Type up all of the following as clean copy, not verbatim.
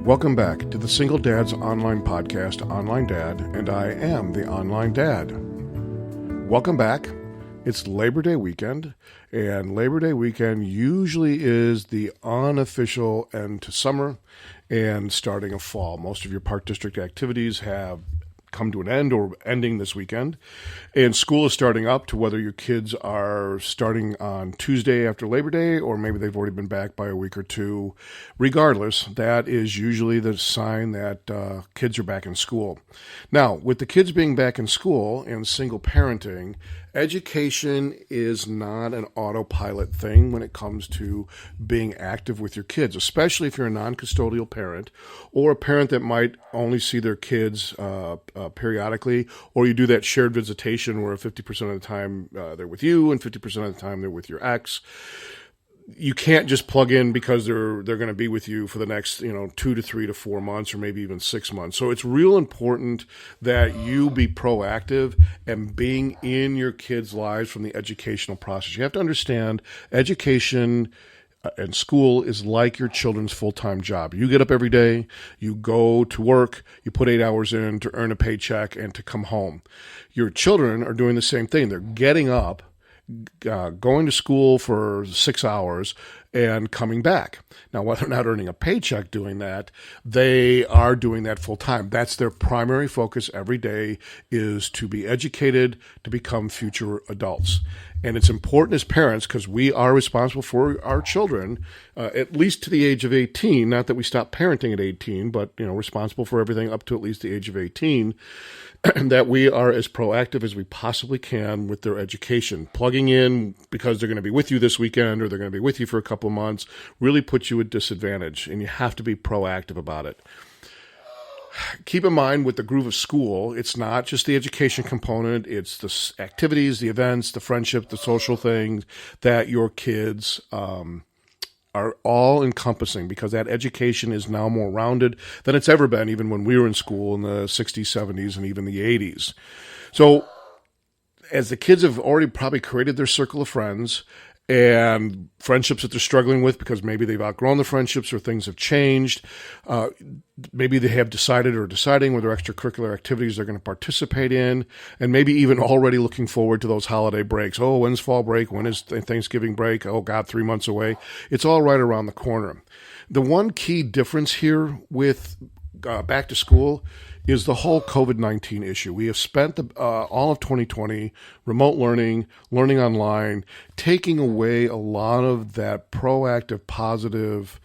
Welcome back to the Single Dad's online podcast, Online Dad, and I am the Online Dad. Welcome back. It's Labor Day weekend, and Labor Day weekend usually is the unofficial end to summer and starting of fall. Most of your Park District activities have come to an end or ending this weekend, and school is starting up to whether your kids are starting on Tuesday after Labor Day or maybe they've already been back by a week or two. Regardless, that is usually the sign that kids are back in school. Now, with the kids being back in school and single parenting, education is not an autopilot thing when it comes to being active with your kids, especially if you're a non-custodial parent or a parent that might only see their kids periodically, or you do that shared visitation where 50% of the time they're with you and 50% of the time they're with your ex. You can't just plug in because they're going to be with you for the next 2 to 3 to 4 months or maybe even 6 months. So it's real important that you be proactive and being in your kids' lives from the educational process. You have to understand education and school is like your children's full-time job. You get up every day, you go to work, you put 8 hours in to earn a paycheck and to come home. Your children are doing the same thing. They're getting up, going to school for 6 hours and coming back. Now, while they're not earning a paycheck doing that, they are doing that full time. That's their primary focus every day, is to be educated, to become future adults. And it's important as parents because we are responsible for our children, at least to the age of 18. Not that we stop parenting at 18, but responsible for everything up to at least the age of 18. And that we are as proactive as we possibly can with their education. Plugging in because they're going to be with you this weekend or they're going to be with you for a couple of months really puts you at disadvantage, and you have to be proactive about it. Keep in mind with the groove of school, it's not just the education component, it's the activities, the events, the friendship, the social things that your kids are all encompassing, because that education is now more rounded than it's ever been, even when we were in school in the 60s, 70s, and even the 80s. So as the kids have already probably created their circle of friends and friendships that they're struggling with because maybe they've outgrown the friendships or things have changed, maybe they have decided or deciding whether extracurricular activities they're going to participate in, and maybe even already looking forward to those holiday breaks. Oh, when's fall break? When is Thanksgiving break? Oh, God, 3 months away. It's all right around the corner. The one key difference here with back to school is the whole COVID-19 issue. We have spent all of 2020 remote learning online, taking away a lot of that proactive, positive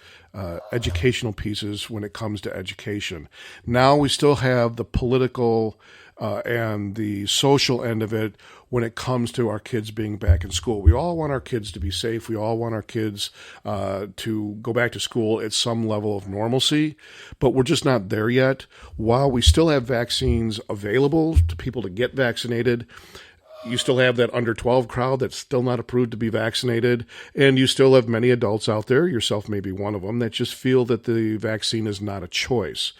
educational pieces when it comes to education. Now we still have the political and the social end of it when it comes to our kids being back in school. We all want our kids to be safe. We all want our kids to go back to school at some level of normalcy, but we're just not there yet. While we still have vaccines available to people to get vaccinated, you still have that under 12 crowd that's still not approved to be vaccinated. And you still have many adults out there, yourself may be one of them, that just feel that the vaccine is not a choice.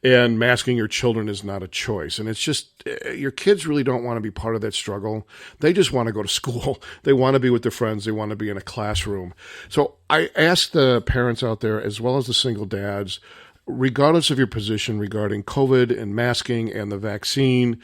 And masking your children is not a choice. And it's just, your kids really don't want to be part of that struggle. They just want to go to school. They want to be with their friends. They want to be in a classroom. So I ask the parents out there, as well as the single dads, regardless of your position regarding COVID and masking and the vaccine,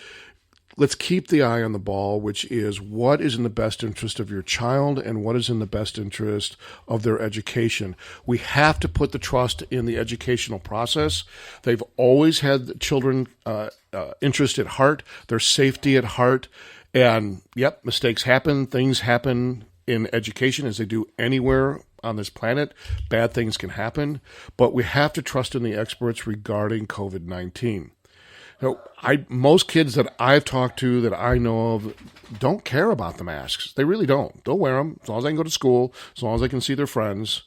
let's keep the eye on the ball, which is what is in the best interest of your child and what is in the best interest of their education. We have to put the trust in the educational process. They've always had children interest at heart, their safety at heart. And yep, mistakes happen. Things happen in education as they do anywhere on this planet. Bad things can happen, but we have to trust in the experts regarding COVID-19. So most kids that I've talked to, that I know of, don't care about the masks. They really don't. They'll wear them as long as they can go to school, as long as they can see their friends.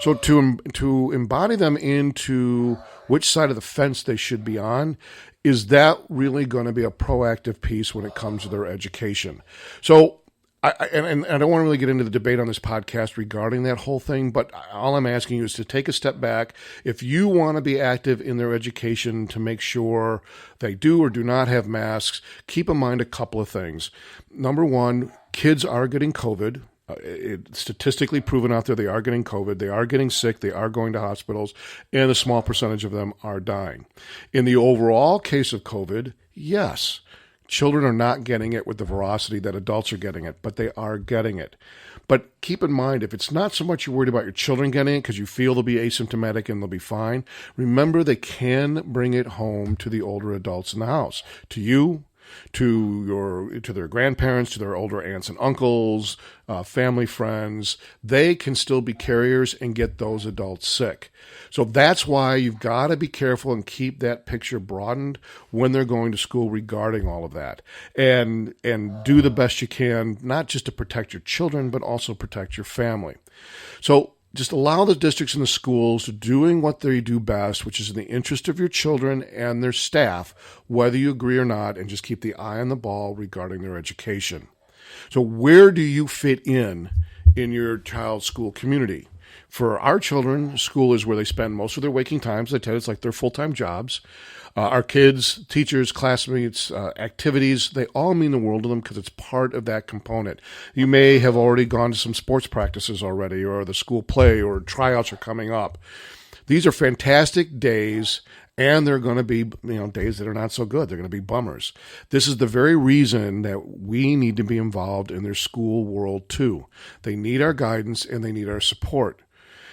So to embody them into which side of the fence they should be on, is that really going to be a proactive piece when it comes to their education? So I don't want to really get into the debate on this podcast regarding that whole thing, but all I'm asking you is to take a step back. If you want to be active in their education to make sure they do or do not have masks, keep in mind a couple of things. Number one, kids are getting COVID. It's statistically proven out there they are getting COVID, they are getting sick, they are going to hospitals, and a small percentage of them are dying. In the overall case of COVID, yes, children are not getting it with the veracity that adults are getting it, but they are getting it. But keep in mind, if it's not so much you're worried about your children getting it because you feel they'll be asymptomatic and they'll be fine, remember they can bring it home to the older adults in the house, to you, to their grandparents, to their older aunts and uncles, family, friends. They can still be carriers and get those adults sick. So that's why you've got to be careful and keep that picture broadened when they're going to school regarding all of that. And do the best you can, not just to protect your children, but also protect your family. So just allow the districts and the schools to doing what they do best, which is in the interest of your children and their staff, whether you agree or not, and just keep the eye on the ball regarding their education. So where do you fit in your child's school community? For our children, school is where they spend most of their waking times. They tell it's like their full-time jobs. Our kids, teachers, classmates, activities, they all mean the world to them because it's part of that component. You may have already gone to some sports practices already, or the school play, or tryouts are coming up. These are fantastic days, and they're going to be, days that are not so good. They're going to be bummers. This is the very reason that we need to be involved in their school world too. They need our guidance and they need our support.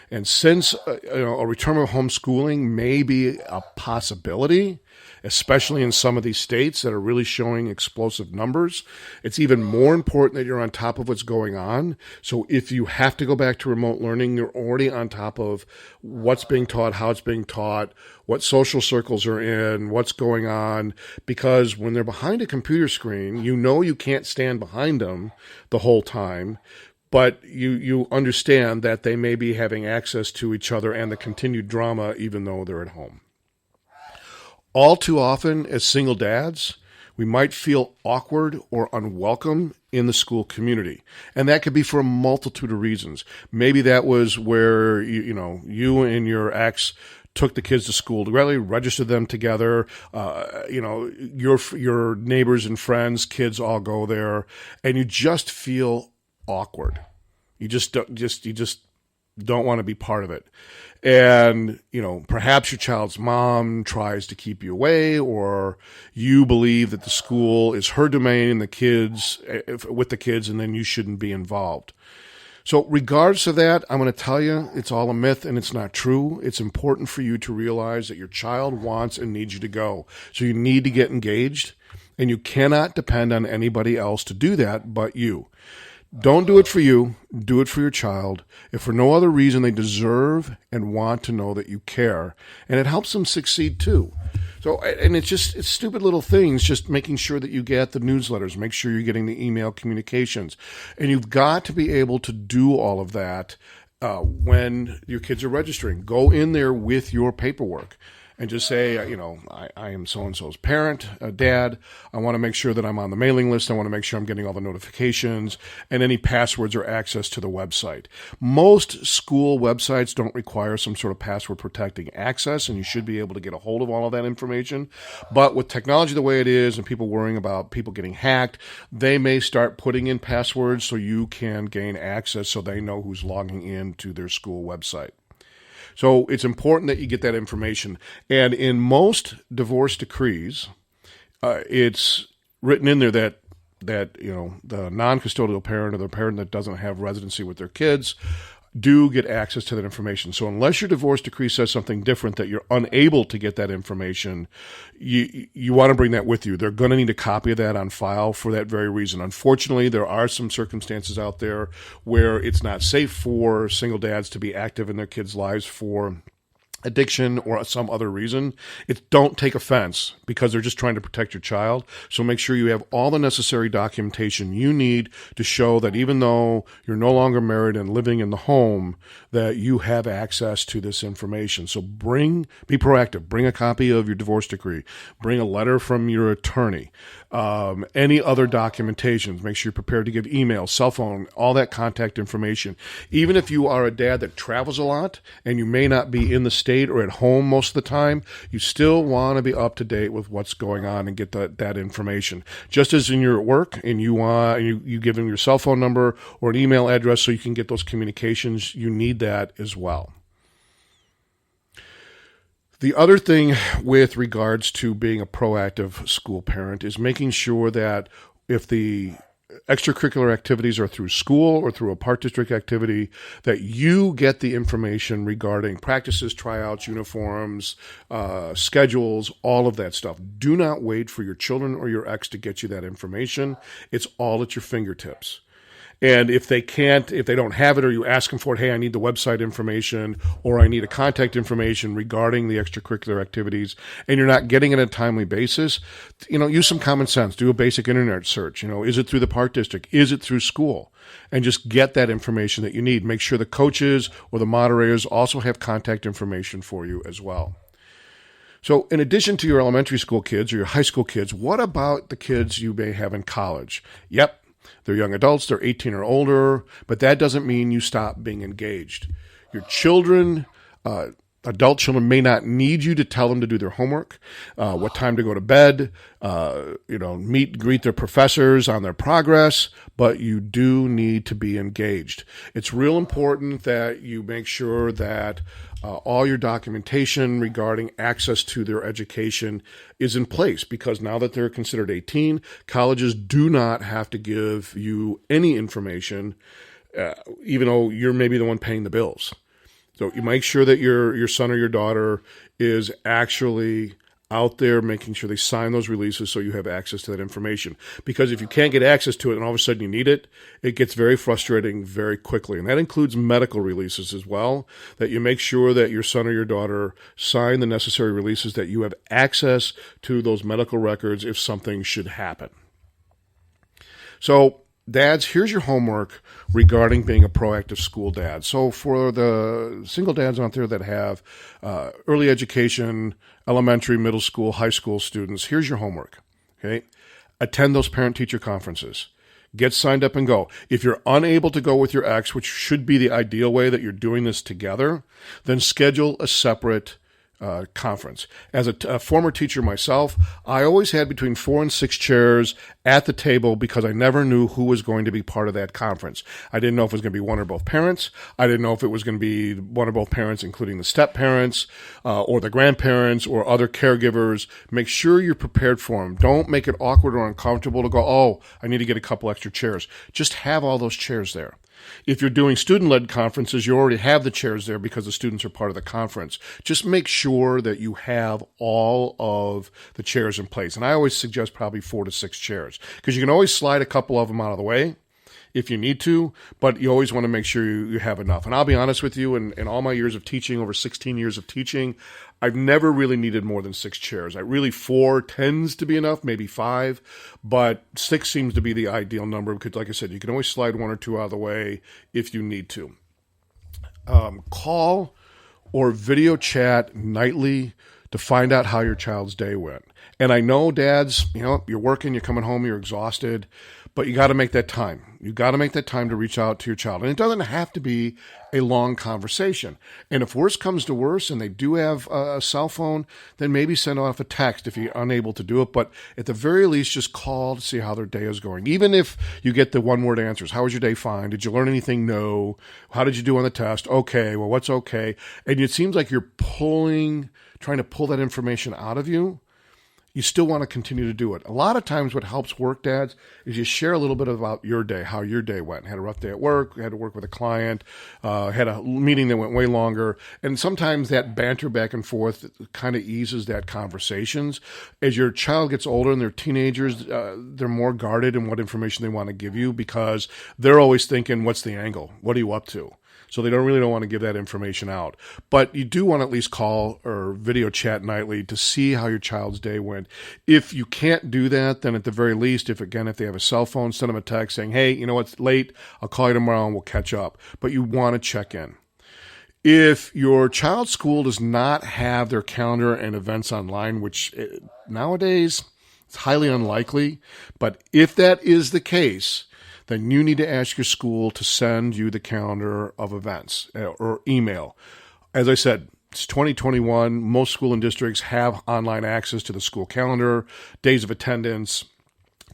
And since a return of homeschooling may be a possibility, especially in some of these states that are really showing explosive numbers, it's even more important that you're on top of what's going on. So if you have to go back to remote learning, you're already on top of what's being taught, how it's being taught, what social circles are in, what's going on. Because when they're behind a computer screen, you can't stand behind them the whole time. But you understand that they may be having access to each other and the continued drama even though they're at home. All too often, as single dads, we might feel awkward or unwelcome in the school community. And that could be for a multitude of reasons. Maybe that was where you and your ex took the kids to school, really registered them together. Your neighbors and friends, kids all go there, and you just feel awkward. You just don't want to be part of it. And, perhaps your child's mom tries to keep you away, or you believe that the school is her domain and with the kids, and then you shouldn't be involved. So regardless of that, I'm going to tell you it's all a myth and it's not true. It's important for you to realize that your child wants and needs you to go. So you need to get engaged, and you cannot depend on anybody else to do that but you. Don't do it for you. Do it for your child. If for no other reason, they deserve and want to know that you care. And it helps them succeed too. So, and it's stupid little things, just making sure that you get the newsletters, make sure you're getting the email communications. And you've got to be able to do all of that when your kids are registering. Go in there with your paperwork. And just say, I am so-and-so's parent, dad. I want to make sure that I'm on the mailing list. I want to make sure I'm getting all the notifications and any passwords or access to the website. Most school websites don't require some sort of password protecting access, and you should be able to get a hold of all of that information. But with technology the way it is and people worrying about people getting hacked, they may start putting in passwords so you can gain access so they know who's logging into their school website. So it's important that you get that information. And in most divorce decrees, it's written in there that the non-custodial parent or the parent that doesn't have residency with their kids do get access to that information. So unless your divorce decree says something different, that you're unable to get that information, you want to bring that with you. They're going to need a copy of that on file for that very reason. Unfortunately, there are some circumstances out there where it's not safe for single dads to be active in their kids' lives for addiction or some other reason. Don't take offense because they're just trying to protect your child. So make sure you have all the necessary documentation you need to show that even though you're no longer married and living in the home, that you have access to this information. So be proactive. Bring a copy of your divorce decree. Bring a letter from your attorney. Any other documentations. Make sure you're prepared to give email, cell phone, all that contact information. Even if you are a dad that travels a lot and you may not be in the state date or at home most of the time, you still want to be up to date with what's going on and get that information. Just as in your work and you give them your cell phone number or an email address so you can get those communications, you need that as well. The other thing with regards to being a proactive school parent is making sure that if the extracurricular activities are through school or through a park district activity, that you get the information regarding practices, tryouts, uniforms, schedules, all of that stuff. Do not wait for your children or your ex to get you that information. It's all at your fingertips. And if they don't have it, or you ask them for it, hey, I need the website information, or I need a contact information regarding the extracurricular activities, and you're not getting it on a timely basis, use some common sense. Do a basic internet search. Is it through the park district? Is it through school? And just get that information that you need. Make sure the coaches or the moderators also have contact information for you as well. So in addition to your elementary school kids or your high school kids, what about the kids you may have in college? Yep. They're young adults, they're 18 or older, but that doesn't mean you stop being engaged. Your children, adult children, may not need you to tell them to do their homework, what time to go to bed, meet and greet their professors on their progress, but you do need to be engaged. It's real important that you make sure that all your documentation regarding access to their education is in place, because now that they're considered 18, colleges do not have to give you any information, even though you're maybe the one paying the bills. So you make sure that your son or your daughter is actually out there making sure they sign those releases so you have access to that information. Because if you can't get access to it and all of a sudden you need it, it gets very frustrating very quickly. And that includes medical releases as well, that you make sure that your son or your daughter sign the necessary releases, that you have access to those medical records if something should happen. So, dads, here's your homework regarding being a proactive school dad. So for the single dads out there that have early education, elementary, middle school, high school students, here's your homework. Okay, attend those parent-teacher conferences. Get signed up and go. If you're unable to go with your ex, which should be the ideal way that you're doing this together, then schedule a separate conference. As a former teacher myself, I always had between 4 and 6 chairs at the table because I never knew who was going to be part of that conference. I didn't know if it was going to be one or both parents. I didn't know if it was going to be one or both parents, including the step parents or the grandparents or other caregivers. Make sure you're prepared for them. Don't make it awkward or uncomfortable to go, oh, I need to get a couple extra chairs. Just have all those chairs there. If you're doing student-led conferences, you already have the chairs there because the students are part of the conference. Just make sure that you have all of the chairs in place. And I always suggest probably 4 to 6 chairs, because you can always slide a couple of them out of the way if you need to, but you always want to make sure you have enough. And I'll be honest with you, in all my years of teaching, over 16 years of teaching, I've never really needed more than 6 chairs. 4 tends to be enough, maybe 5, but 6 seems to be the ideal number because, like I said, you can always slide 1 or 2 out of the way if you need to. Call or video chat nightly to find out how your child's day went. And I know, dads, you're working, you're coming home, you're exhausted, but you got to make that time. You got to make that time to reach out to your child. And it doesn't have to be a long conversation. And if worse comes to worse and they do have a cell phone, then maybe send off a text if you're unable to do it. But at the very least, just call to see how their day is going. Even if you get the one-word answers. How was your day? Fine. Did you learn anything? No. How did you do on the test? Okay. Well, what's okay? And it seems like you're trying to pull that information out of you. You still want to continue to do it. A lot of times what helps work, dads, is you share a little bit about your day, how your day went. Had a rough day at work, had to work with a client, had a meeting that went way longer. And sometimes that banter back and forth kind of eases that conversations. As your child gets older and they're teenagers, they're more guarded in what information they want to give you because they're always thinking, what's the angle? What are you up to? So they don't want to give that information out. But you do want to at least call or video chat nightly to see how your child's day went. If you can't do that, then at the very least, if they have a cell phone, send them a text saying, hey, it's late, I'll call you tomorrow and we'll catch up. But you want to check in. If your child's school does not have their calendar and events online, which nowadays is highly unlikely, but if that is the case, then you need to ask your school to send you the calendar of events or email. As I said, It's 2021. Most school and districts have online access to the school calendar, days of attendance,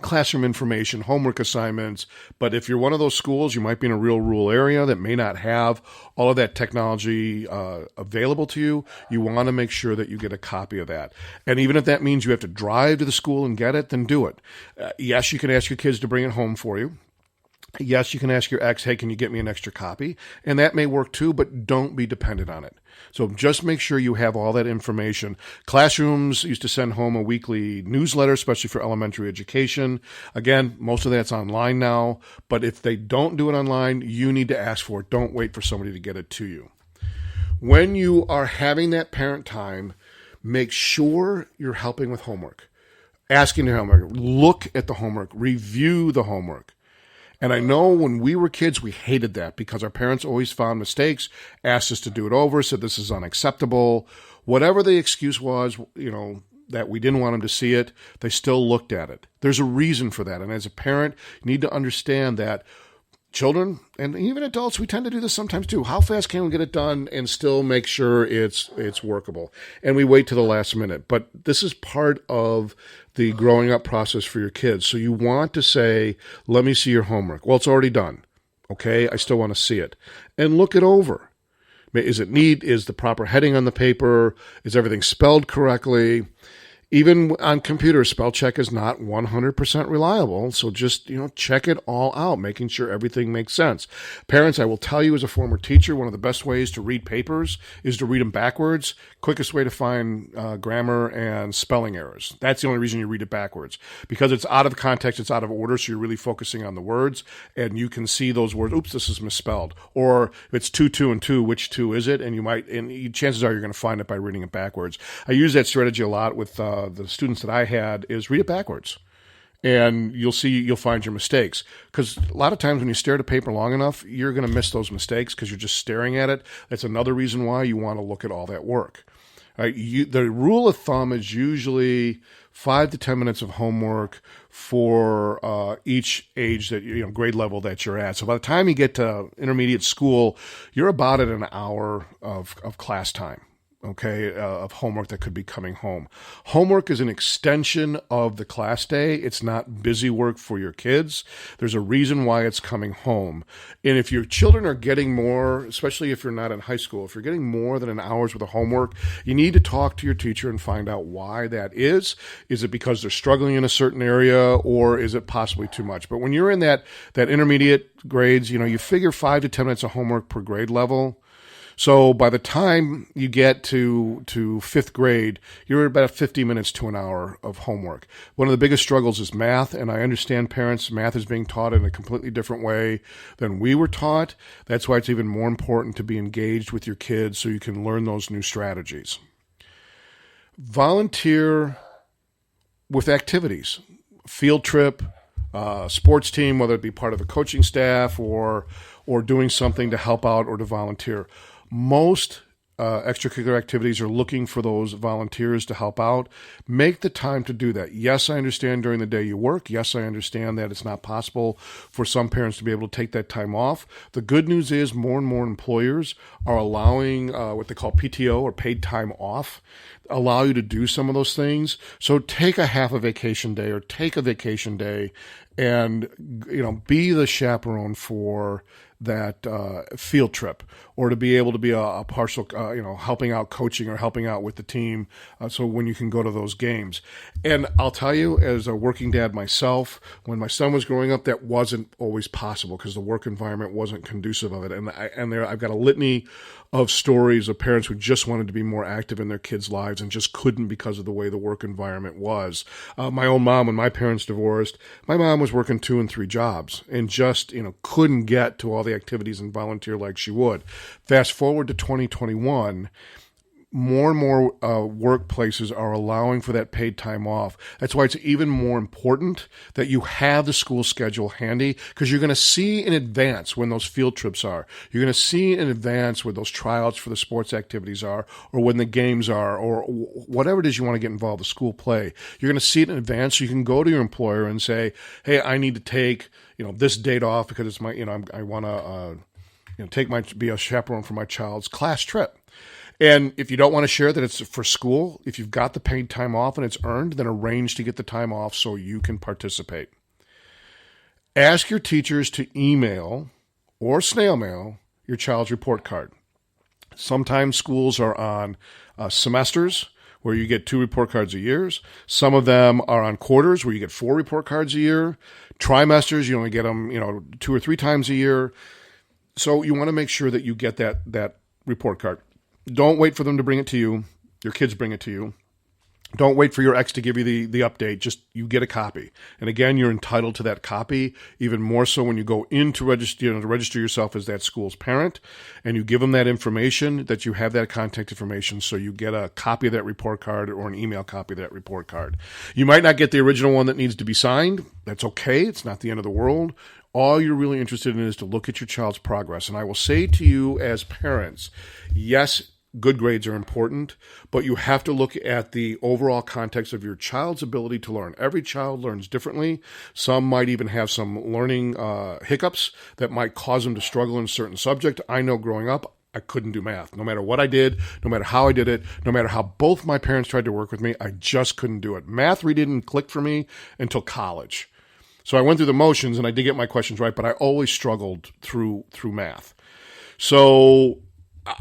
classroom information, homework assignments. But if you're one of those schools, you might be in a real rural area that may not have all of that technology available to you. You want to make sure that you get a copy of that. And even if that means you have to drive to the school and get it, then do it. Yes, you can ask your kids to bring it home for you. Yes, you can ask your ex, hey, can you get me an extra copy? And that may work too, but don't be dependent on it. So just make sure you have all that information. Classrooms used to send home a weekly newsletter, especially for elementary education. Again, most of that's online now, but if they don't do it online, you need to ask for it. Don't wait for somebody to get it to you. When you are having that parent time, make sure you're helping with homework. Asking the homework, look at the homework, review the homework. And I know when we were kids, we hated that because our parents always found mistakes, asked us to do it over, said this is unacceptable. Whatever the excuse was, that we didn't want them to see it, they still looked at it. There's a reason for that. And as a parent, you need to understand that children and even adults, we tend to do this sometimes too. How fast can we get it done and still make sure it's workable? And we wait to the last minute. But this is part of the growing up process for your kids. So you want to say, let me see your homework. Well, it's already done. Okay, I still want to see it. And look it over. Is it neat? Is the proper heading on the paper? Is everything spelled correctly? Even on computers, spell check is not 100% reliable. So just, check it all out, making sure everything makes sense. Parents, I will tell you as a former teacher, one of the best ways to read papers is to read them backwards. Quickest way to find grammar and spelling errors. That's the only reason you read it backwards. Because it's out of context, it's out of order, so you're really focusing on the words, and you can see those words, oops, this is misspelled. Or if it's 2, 2, and 2, which 2 is it? And chances are you're going to find it by reading it backwards. I use that strategy a lot with the students that I had is read it backwards, and you'll find your mistakes. Because a lot of times when you stare at a paper long enough, you're going to miss those mistakes because you're just staring at it. That's another reason why you want to look at all that work. Right? The rule of thumb is usually 5 to 10 minutes of homework for each age that grade level that you're at. So by the time you get to intermediate school, you're about at an hour of class time. Okay, of homework that could be coming home. Homework is an extension of the class day. It's not busy work for your kids. There's a reason why it's coming home. And if your children are getting more, especially if you're not in high school, if you're getting more than an hour's worth of homework, you need to talk to your teacher and find out why that is. Is it because they're struggling in a certain area, or is it possibly too much? But when you're in that intermediate grades, you figure 5 to 10 minutes of homework per grade level. So by the time you get to fifth grade, you're at about 50 minutes to an hour of homework. One of the biggest struggles is math, and I understand parents, math is being taught in a completely different way than we were taught. That's why it's even more important to be engaged with your kids so you can learn those new strategies. Volunteer with activities, field trip, sports team, whether it be part of the coaching staff or doing something to help out or to volunteer. Most extracurricular activities are looking for those volunteers to help out. Make the time to do that. Yes, I understand during the day you work. Yes, I understand that it's not possible for some parents to be able to take that time off. The good news is more and more employers are allowing what they call PTO or paid time off, allow you to do some of those things. So take a half a vacation day or take a vacation day and be the chaperone for that field trip, or to be able to be a partial, helping out coaching or helping out with the team, so when you can go to those games. And I'll tell you, as a working dad myself, when my son was growing up, that wasn't always possible because the work environment wasn't conducive of it. And I've got a litany of stories of parents who just wanted to be more active in their kids' lives and just couldn't because of the way the work environment was. My own mom, when my parents divorced, my mom was working 2 and 3 jobs and just, couldn't get to all the activities and volunteer like she would. Fast forward to 2021, more and more workplaces are allowing for that paid time off. That's why it's even more important that you have the school schedule handy, because you're going to see in advance when those field trips are. You're going to see in advance where those tryouts for the sports activities are, or when the games are, or whatever it is you want to get involved, the school play. You're going to see it in advance so you can go to your employer and say, hey, I need to take this date off because it's my, I want to be a chaperone for my child's class trip. And if you don't want to share that it's for school, if you've got the paid time off and it's earned, then arrange to get the time off so you can participate. Ask your teachers to email or snail mail your child's report card. Sometimes schools are on semesters where you get 2 report cards a year. Some of them are on quarters where you get 4 report cards a year. Trimesters, you only get them, 2 or 3 times a year. So you want to make sure that you get that report card. Don't wait for them to bring it to you. Your kids bring it to you. Don't wait for your ex to give you the update. Just you get a copy. And again, you're entitled to that copy, even more so when you go in to register yourself as that school's parent, and you give them that information, that you have that contact information, so you get a copy of that report card or an email copy of that report card. You might not get the original one that needs to be signed. That's okay. It's not the end of the world. All you're really interested in is to look at your child's progress. And I will say to you as parents, yes, good grades are important, but you have to look at the overall context of your child's ability to learn. Every child learns differently. Some might even have some learning hiccups that might cause them to struggle in a certain subject. I know growing up, I couldn't do math. No matter what I did, no matter how I did it, no matter how both my parents tried to work with me, I just couldn't do it. Math really didn't click for me until college. So I went through the motions and I did get my questions right, but I always struggled through math. So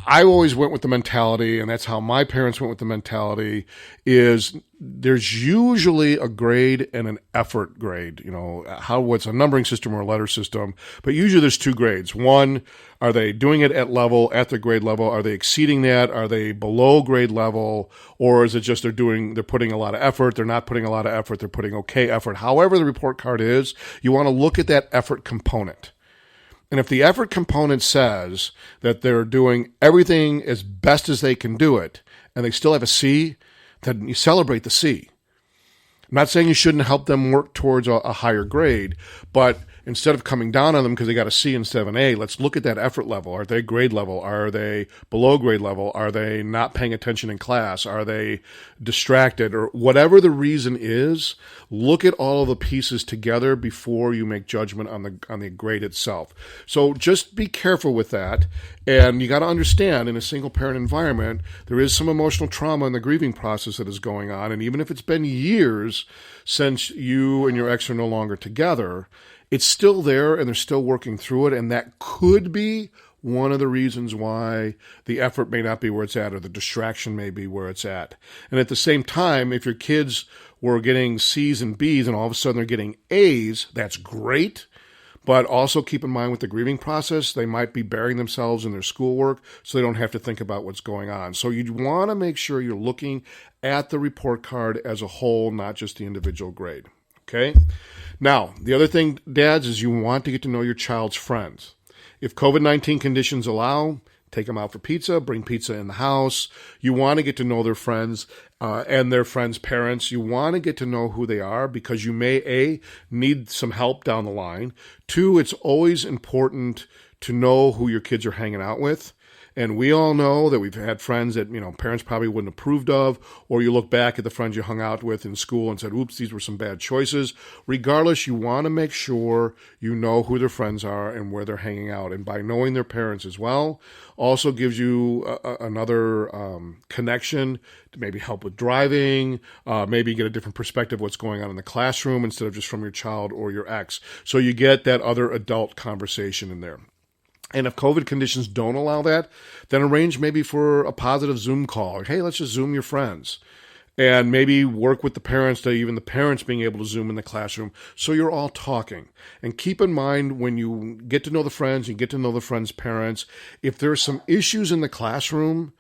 I always went with the mentality, and that's how my parents went with the mentality, is there's usually a grade and an effort grade, what's a numbering system or a letter system, but usually there's 2 grades. One, are they doing it at their grade level? Are they exceeding that? Are they below grade level? Or is it just they're putting a lot of effort, they're not putting a lot of effort, they're putting okay effort? However the report card is, you want to look at that effort component. And if the effort component says that they're doing everything as best as they can do it, and they still have a C, then you celebrate the C. I'm not saying you shouldn't help them work towards a higher grade, but instead of coming down on them because they got a C instead of an A, let's look at that effort level. Are they grade level? Are they below grade level? Are they not paying attention in class? Are they distracted? Or whatever the reason is, look at all of the pieces together before you make judgment on the grade itself. So just be careful with that. And you got to understand, in a single parent environment, there is some emotional trauma in the grieving process that is going on. And even if it's been years since you and your ex are no longer together, it's still there and they're still working through it. And that could be one of the reasons why the effort may not be where it's at, or the distraction may be where it's at. And at the same time, if your kids were getting C's and B's and all of a sudden they're getting A's, that's great. But also keep in mind with the grieving process, they might be burying themselves in their schoolwork, so they don't have to think about what's going on. So you want to make sure you're looking at the report card as a whole, not just the individual grade. Okay? Now, the other thing, dads, is you want to get to know your child's friends. If COVID-19 conditions allow, take them out for pizza, bring pizza in the house. You want to get to know their friends and their friends' parents. You want to get to know who they are, because you may, A, need some help down the line. 2, it's always important to know who your kids are hanging out with. And we all know that we've had friends that, parents probably wouldn't have approved of, or you look back at the friends you hung out with in school and said, oops, these were some bad choices. Regardless, you want to make sure you know who their friends are and where they're hanging out. And by knowing their parents as well, also gives you another connection to maybe help with driving, maybe get a different perspective of what's going on in the classroom instead of just from your child or your ex. So you get that other adult conversation in there. And if COVID conditions don't allow that, then arrange maybe for a positive Zoom call. Hey, let's just Zoom your friends. And maybe work with the parents to even the parents being able to Zoom in the classroom so you're all talking. And keep in mind, when you get to know the friends, you get to know the friends' parents, if there's some issues in the classroom,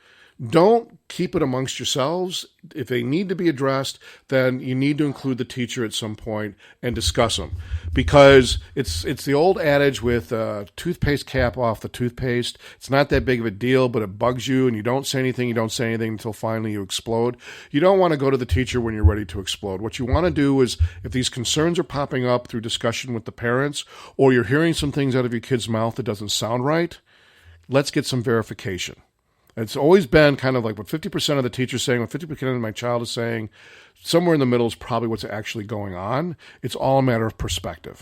don't keep it amongst yourselves. If they need to be addressed, then you need to include the teacher at some point and discuss them. Because it's the old adage with toothpaste cap off the toothpaste. It's not that big of a deal, but it bugs you, and you don't say anything until finally you explode. You don't want to go to the teacher when you're ready to explode. What you want to do is, if these concerns are popping up through discussion with the parents, or you're hearing some things out of your kid's mouth that doesn't sound right, let's get some verification. It's always been kind of like what 50% of the teachers saying, what 50% of my child is saying, somewhere in the middle is probably what's actually going on. It's all a matter of perspective.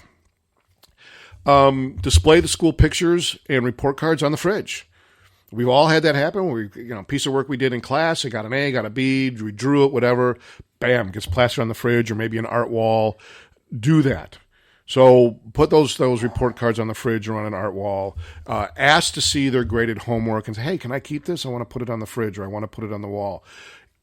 Display the school pictures and report cards on the fridge. We've all had that happen. Piece of work we did in class, I got an A, got a B, we drew it, whatever, bam, gets plastered on the fridge or maybe an art wall. Do that. So put those report cards on the fridge or on an art wall. Ask to see their graded homework and say, hey, can I keep this? I want to put it on the fridge or I want to put it on the wall.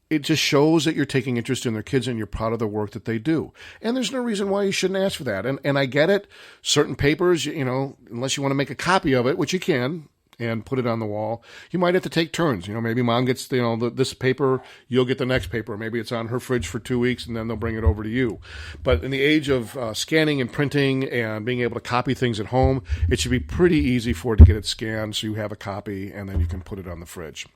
It just shows that you're taking interest in their kids and you're proud of the work that they do. And there's no reason why you shouldn't ask for that. And I get it. Certain papers, unless you want to make a copy of it, which you can, and put it on the wall, you might have to take turns. Maybe mom gets, this paper, you'll get the next paper. Maybe it's on her fridge for 2 weeks and then they'll bring it over to you. But in the age of scanning and printing and being able to copy things at home, it should be pretty easy for it to get it scanned so you have a copy and then you can put it on the fridge.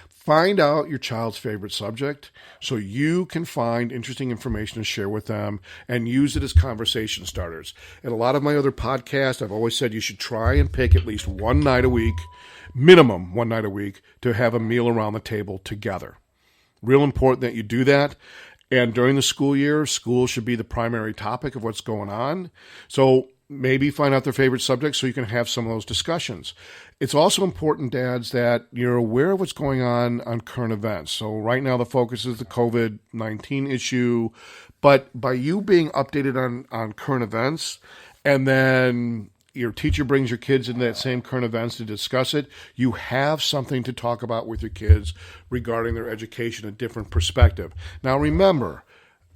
Find out your child's favorite subject so you can find interesting information to share with them and use it as conversation starters. In a lot of my other podcasts, I've always said you should try and pick at least one night a week, minimum one night a week, to have a meal around the table together. Real important that you do that. And during the school year, school should be the primary topic of what's going on. So maybe find out their favorite subject so you can have some of those discussions. It's also important, dads, that you're aware of what's going on current events. So right now the focus is the COVID-19 issue, but by you being updated on current events, and then your teacher brings your kids into that same current events to discuss it, you have something to talk about with your kids regarding their education, a different perspective. Now remember,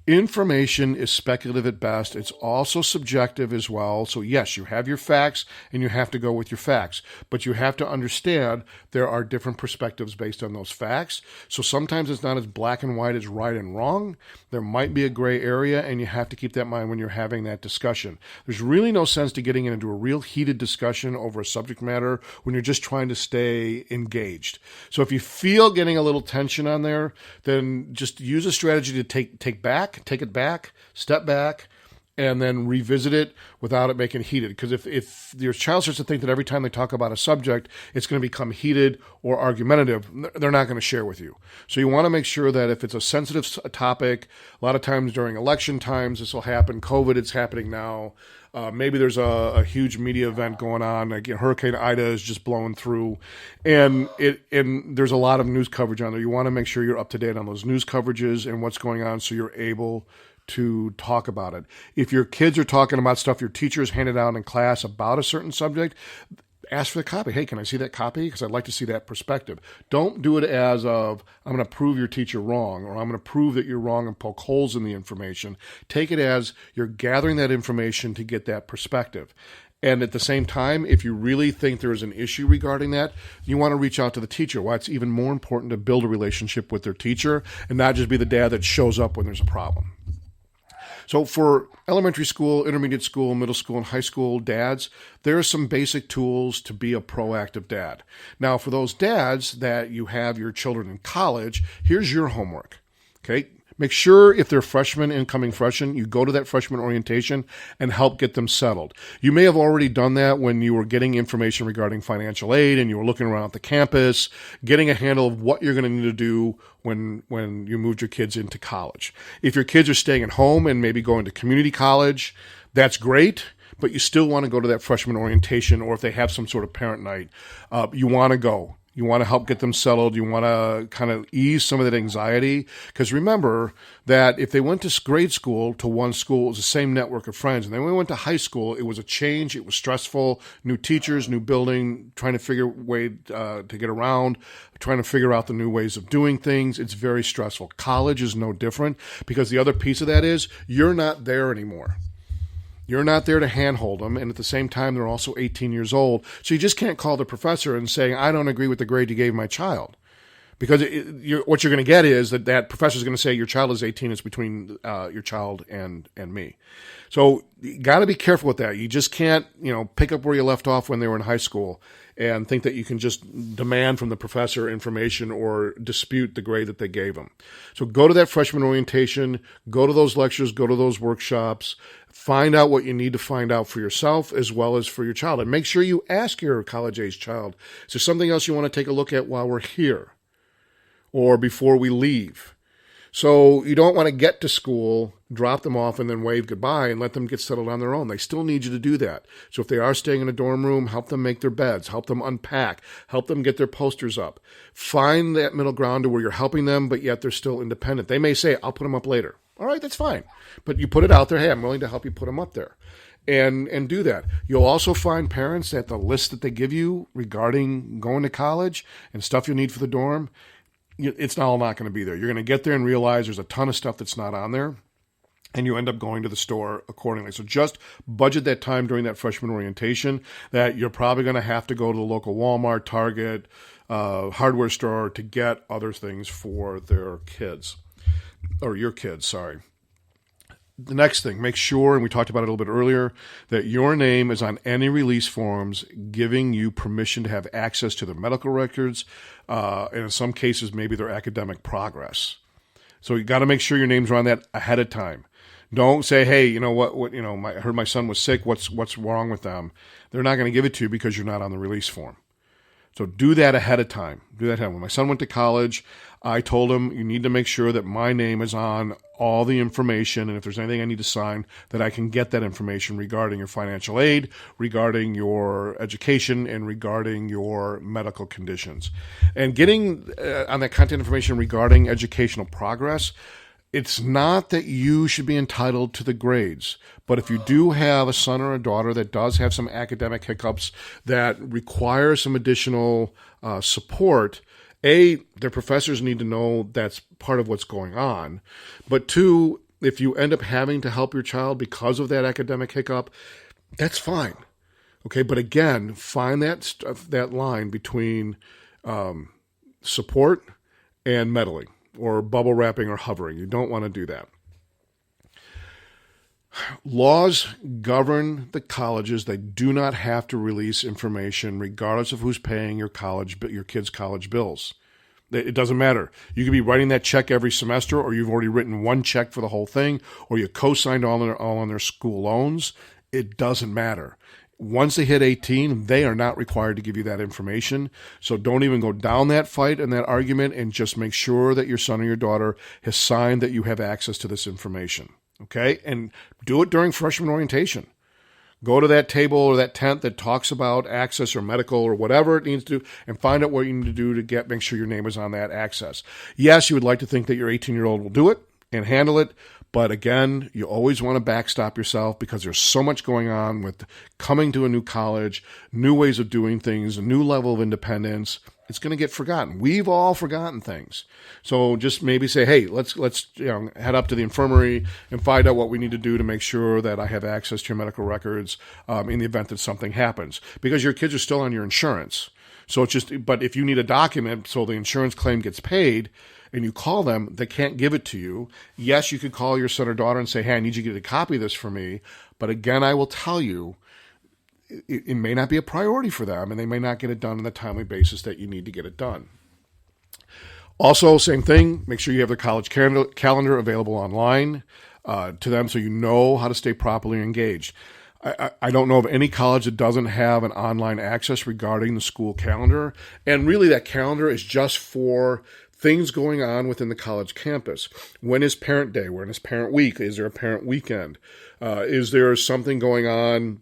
information is speculative at best. It's also subjective as well. So yes, you have your facts and you have to go with your facts, but you have to understand there are different perspectives based on those facts. So sometimes it's not as black and white as right and wrong. There might be a gray area and you have to keep that in mind when you're having that discussion. There's really no sense to getting into a real heated discussion over a subject matter when you're just trying to stay engaged. So if you feel getting a little tension on there, then just use a strategy to take it back, step back, and then revisit it without it making heated. Because if your child starts to think that every time they talk about a subject, it's going to become heated or argumentative, they're not going to share with you. So you want to make sure that if it's a sensitive topic, a lot of times during election times, this will happen. COVID, it's happening now. Maybe there's a huge media event going on. Again, Hurricane Ida is just blowing through, and there's a lot of news coverage on there. You want to make sure you're up to date on those news coverages and what's going on, so you're able to talk about it. If your kids are talking about stuff your teachers handed out in class about a certain subject, ask for the copy. Hey, can I see that copy? Because I'd like to see that perspective. Don't do it as of, I'm going to prove your teacher wrong, or I'm going to prove that you're wrong and poke holes in the information. Take it as you're gathering that information to get that perspective. And at the same time, if you really think there is an issue regarding that, you want to reach out to the teacher. Why it's even more important to build a relationship with their teacher and not just be the dad that shows up when there's a problem. So for elementary school, intermediate school, middle school, and high school dads, there are some basic tools to be a proactive dad. Now, for those dads that you have your children in college, here's your homework. Okay? Make sure if they're freshmen, incoming freshmen, you go to that freshman orientation and help get them settled. You may have already done that when you were getting information regarding financial aid and you were looking around the campus, getting a handle of what you're going to need to do when you moved your kids into college. If your kids are staying at home and maybe going to community college, that's great, but you still want to go to that freshman orientation, or if they have some sort of parent night, you want to go. You want to help get them settled. You want to kind of ease some of that anxiety. Because remember that if they went to grade school to one school, it was the same network of friends. And then when we went to high school, it was a change. It was stressful. New teachers, new building, trying to figure a way to get around, trying to figure out the new ways of doing things. It's very stressful. College is no different, because the other piece of that is you're not there anymore. You're not there to handhold them, and at the same time, they're also 18 years old. So you just can't call the professor and say, I don't agree with the grade you gave my child. Because what you're going to get is that professor is going to say, your child is 18, it's between your child and me. So you got to be careful with that. You just can't, pick up where you left off when they were in high school and think that you can just demand from the professor information or dispute the grade that they gave them. So go to that freshman orientation, go to those lectures, go to those workshops, find out what you need to find out for yourself as well as for your child. And make sure you ask your college-age child, is there something else you want to take a look at while we're here or before we leave? So you don't want to get to school drop them off and then wave goodbye and let them get settled on their own. They still need you to do that. So if they are staying in a dorm room, help them make their beds, help them unpack, help them get their posters up. Find that middle ground to where you're helping them, but yet they're still independent. They may say, I'll put them up later. All right, that's fine. But you put it out there, hey, I'm willing to help you put them up there. And do that. You'll also find parents that the list that they give you regarding going to college and stuff you'll need for the dorm, it's all not going to be there. You're going to get there and realize there's a ton of stuff that's not on there, and you end up going to the store accordingly. So just budget that time during that freshman orientation that you're probably going to have to go to the local Walmart, Target, hardware store to get other things for their kids, or your kids, sorry. The next thing, make sure, and we talked about it a little bit earlier, that your name is on any release forms giving you permission to have access to their medical records, and in some cases, maybe their academic progress. So you got to make sure your names are on that ahead of time. Don't say, hey, you know what I heard my son was sick. What's wrong with them? They're not going to give it to you because you're not on the release form. So do that ahead of time. When my son went to college, I told him, you need to make sure that my name is on all the information, and if there's anything I need to sign, that I can get that information regarding your financial aid, regarding your education, and regarding your medical conditions. And getting on that content information regarding educational progress, it's not that you should be entitled to the grades, but if you do have a son or a daughter that does have some academic hiccups that require some additional support, their professors need to know that's part of what's going on. But two, if you end up having to help your child because of that academic hiccup, that's fine. Okay, but again, find that line between support and meddling, or bubble wrapping or hovering. You don't want to do that. Laws govern the colleges. They do not have to release information regardless of who's paying your kids' college bills. It doesn't matter. You could be writing that check every semester, or you've already written one check for the whole thing, or you co-signed all on their school loans. It doesn't matter. Once they hit 18, they are not required to give you that information. So don't even go down that fight and that argument, and just make sure that your son or your daughter has signed that you have access to this information. Okay? And do it during freshman orientation. Go to that table or that tent that talks about access or medical or whatever it needs to do, and find out what you need to do to make sure your name is on that access. Yes, you would like to think that your 18-year-old will do it and handle it. But again, you always want to backstop yourself, because there's so much going on with coming to a new college, new ways of doing things, a new level of independence. It's going to get forgotten. We've all forgotten things. So just maybe say, hey, let's head up to the infirmary and find out what we need to do to make sure that I have access to your medical records in the event that something happens. Because your kids are still on your insurance. So but if you need a document so the insurance claim gets paid, and you call them, they can't give it to you. Yes, you could call your son or daughter and say, hey, I need you to get a copy of this for me. But again, I will tell you, it may not be a priority for them, and they may not get it done on the timely basis that you need to get it done. Also, same thing, make sure you have the college calendar available online to them so you know how to stay properly engaged. I don't know of any college that doesn't have an online access regarding the school calendar. And really, that calendar is just for things going on within the college campus. When is parent day? When is parent week? Is there a parent weekend? Is there something going on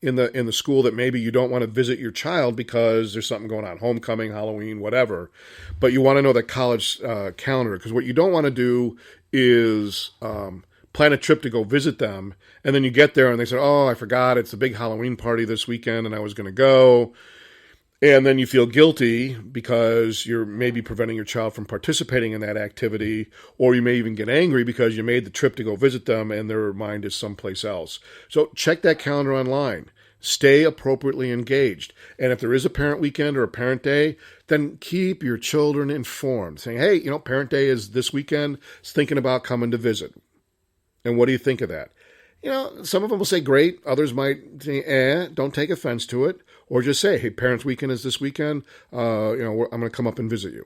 in the school that maybe you don't want to visit your child because there's something going on, homecoming, Halloween, whatever. But you want to know the college calendar, because what you don't want to do is plan a trip to go visit them, and then you get there and they say, oh, I forgot, it's a big Halloween party this weekend and I was going to go. And then you feel guilty because you're maybe preventing your child from participating in that activity, or you may even get angry because you made the trip to go visit them and their mind is someplace else. So check that calendar online. Stay appropriately engaged. And if there is a parent weekend or a parent day, then keep your children informed. Saying, hey, parent day is this weekend. It's thinking about coming to visit. And what do you think of that? Some of them will say great. Others might say, don't take offense to it. Or just say, hey, Parents' Weekend is this weekend. I'm going to come up and visit you.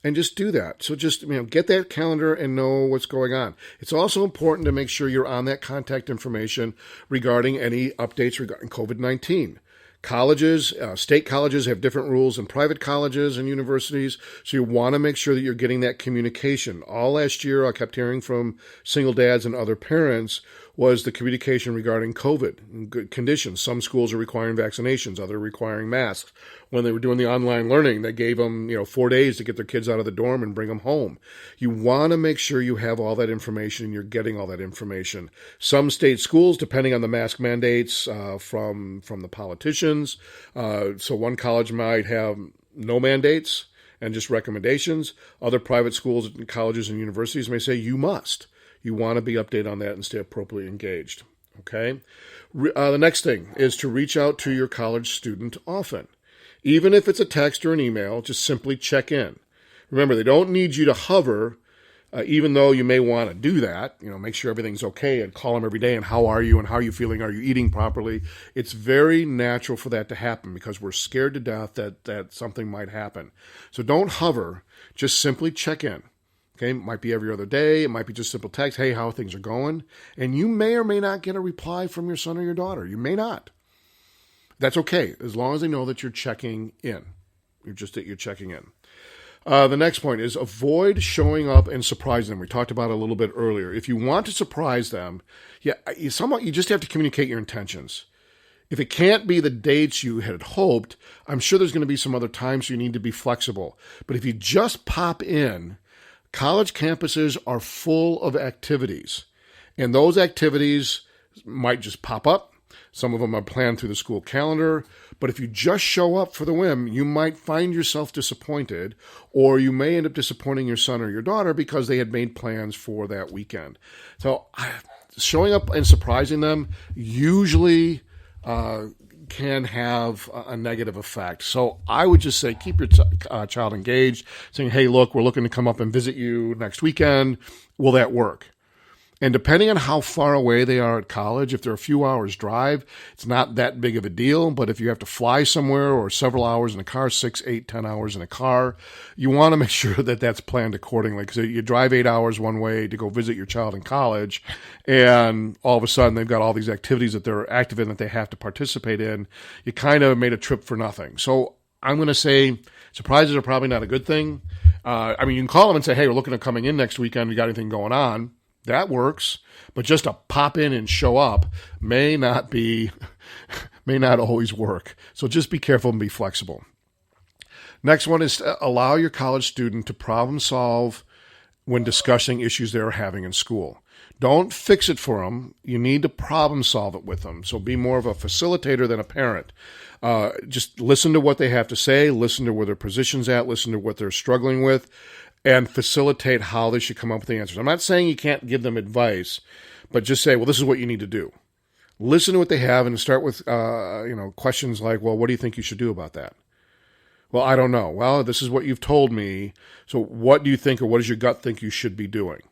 And just do that. So just, get that calendar and know what's going on. It's also important to make sure you're on that contact information regarding any updates regarding COVID-19. Colleges, state colleges have different rules than private colleges and universities, so you want to make sure that you're getting that communication. All last year, I kept hearing from single dads and other parents was the communication regarding COVID conditions. Some schools are requiring vaccinations, others are requiring masks. When they were doing the online learning, they gave them 4 days to get their kids out of the dorm and bring them home. You want to make sure you have all that information and you're getting all that information. Some state schools, depending on the mask mandates from the politicians, so one college might have no mandates and just recommendations. Other private schools, colleges, and universities may say you must. You want to be updated on that and stay appropriately engaged. Okay. The next thing is to reach out to your college student often. Even if it's a text or an email, just simply check in. Remember, they don't need you to hover, even though you may want to do that. Make sure everything's okay and call them every day and how are you and how are you feeling? Are you eating properly? It's very natural for that to happen because we're scared to death that something might happen. So don't hover, just simply check in. Okay, it might be every other day. It might be just simple text, hey, how things are going. And you may or may not get a reply from your son or your daughter. You may not. That's okay, as long as they know that you're checking in. You're checking in. The next point is avoid showing up and surprising them. We talked about it a little bit earlier. If you want to surprise them, you just have to communicate your intentions. If it can't be the dates you had hoped, I'm sure there's going to be some other times you need to be flexible. But if you just pop in, college campuses are full of activities, and those activities might just pop up. Some of them are planned through the school calendar, but if you just show up for the whim, you might find yourself disappointed, or you may end up disappointing your son or your daughter because they had made plans for that weekend. So showing up and surprising them usually can have a negative effect. So I would just say keep your child engaged, saying, hey, look, we're looking to come up and visit you next weekend. Will that work? And depending on how far away they are at college, if they're a few hours drive, it's not that big of a deal. But if you have to fly somewhere or several hours in a car, 6, 8, 10 hours in a car, you want to make sure that that's planned accordingly. Because you drive 8 hours one way to go visit your child in college, and all of a sudden they've got all these activities that they're active in that they have to participate in. You kind of made a trip for nothing. So I'm going to say surprises are probably not a good thing. You can call them and say, hey, we're looking at coming in next weekend. You got anything going on? That works, but just to pop in and show up may not always work. So just be careful and be flexible. Next one is to allow your college student to problem solve when discussing issues they're having in school. Don't fix it for them. You need to problem solve it with them. So be more of a facilitator than a parent. Just listen to what they have to say, listen to where their position's at, listen to what they're struggling with, and facilitate how they should come up with the answers. I'm not saying you can't give them advice, but just say, well, this is what you need to do. Listen to what they have and start with questions like, well, what do you think you should do about that? Well, I don't know. Well, this is what you've told me. So what do you think, or what does your gut think you should be doing?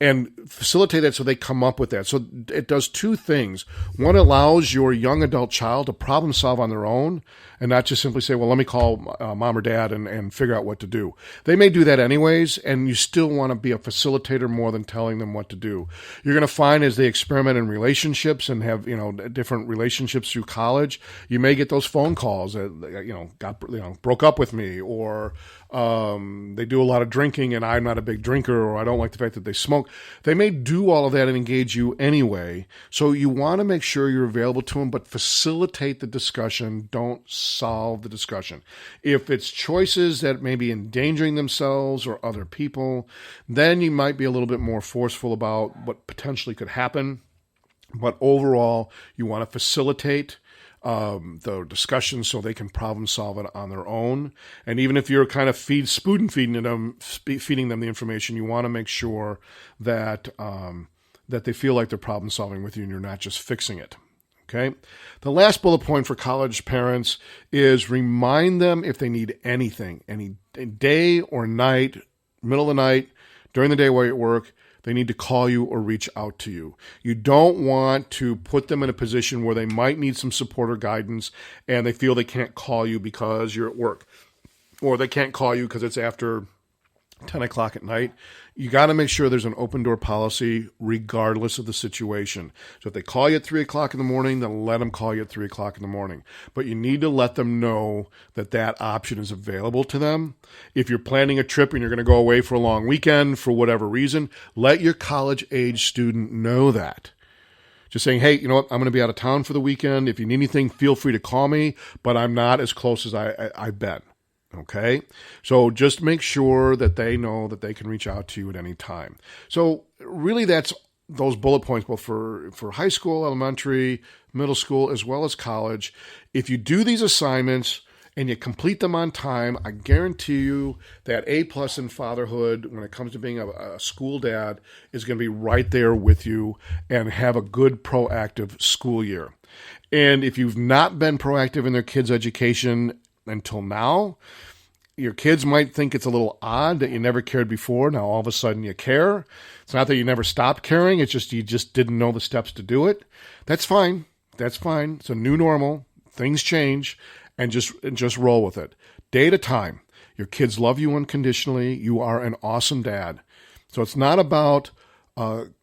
And facilitate that so they come up with that. So it does two things. One, allows your young adult child to problem solve on their own and not just simply say, well, let me call mom or dad and figure out what to do. They may do that anyways, and you still want to be a facilitator more than telling them what to do. You're going to find as they experiment in relationships and have, different relationships through college, you may get those phone calls that, broke up with me, or they do a lot of drinking and I'm not a big drinker, or I don't like the fact that they smoke. They may do all of that and engage you anyway. So you want to make sure you're available to them, but facilitate the discussion. Don't solve the discussion. If it's choices that may be endangering themselves or other people, then you might be a little bit more forceful about what potentially could happen. But overall, you want to facilitate the discussion so they can problem solve it on their own. And even if you're kind of spoon feeding them the information, you want to make sure that that they feel like they're problem solving with you and you're not just fixing it. Okay. The last bullet point for college parents is remind them if they need anything, any day or night, middle of the night, during the day while you're at work, they need to call you or reach out to you. You don't want to put them in a position where they might need some support or guidance and they feel they can't call you because you're at work, or they can't call you because it's after 10 o'clock at night, you got to make sure there's an open door policy regardless of the situation. So if they call you at 3 o'clock in the morning, then let them call you at 3 o'clock in the morning. But you need to let them know that that option is available to them. If you're planning a trip and you're going to go away for a long weekend for whatever reason, let your college age student know that. Just saying, hey, you know what, I'm going to be out of town for the weekend. If you need anything, feel free to call me, but I'm not as close as I've been. Okay, so just make sure that they know that they can reach out to you at any time. So really that's those bullet points, both for high school, elementary, middle school, as well as college. If you do these assignments and you complete them on time, I guarantee you that A+ in fatherhood, when it comes to being a school dad, is going to be right there with you and have a good proactive school year. And if you've not been proactive in their kids' education until now, your kids might think it's a little odd that you never cared before. Now all of a sudden you care. It's not that you never stopped caring. It's just you just didn't know the steps to do it. That's fine. That's fine. It's a new normal. Things change, and just roll with it. Day at a time. Your kids love you unconditionally. You are an awesome dad. So it's not about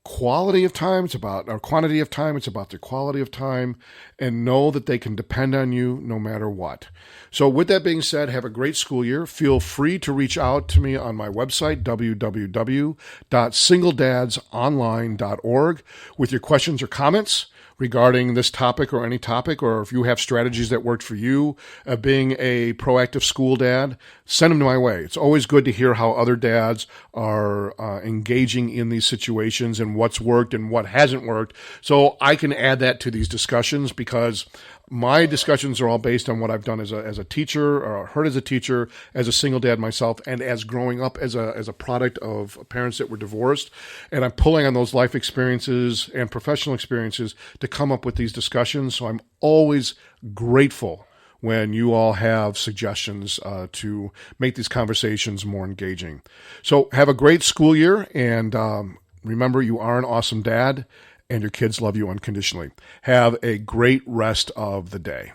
quality of time. It's about our quantity of time. It's about the quality of time, and know that they can depend on you no matter what. So with that being said, have a great school year. Feel free to reach out to me on my website, www.singledadsonline.org, with your questions or comments regarding this topic or any topic, or if you have strategies that worked for you of being a proactive school dad, send them to my way. It's always good to hear how other dads are engaging in these situations and what's worked and what hasn't worked. So I can add that to these discussions, because my discussions are all based on what I've done as a teacher, or heard as a teacher, as a single dad myself, and as growing up as a product of parents that were divorced. And I'm pulling on those life experiences and professional experiences to come up with these discussions. So I'm always grateful when you all have suggestions to make these conversations more engaging. So have a great school year, and remember, you are an awesome dad, and your kids love you unconditionally. Have a great rest of the day.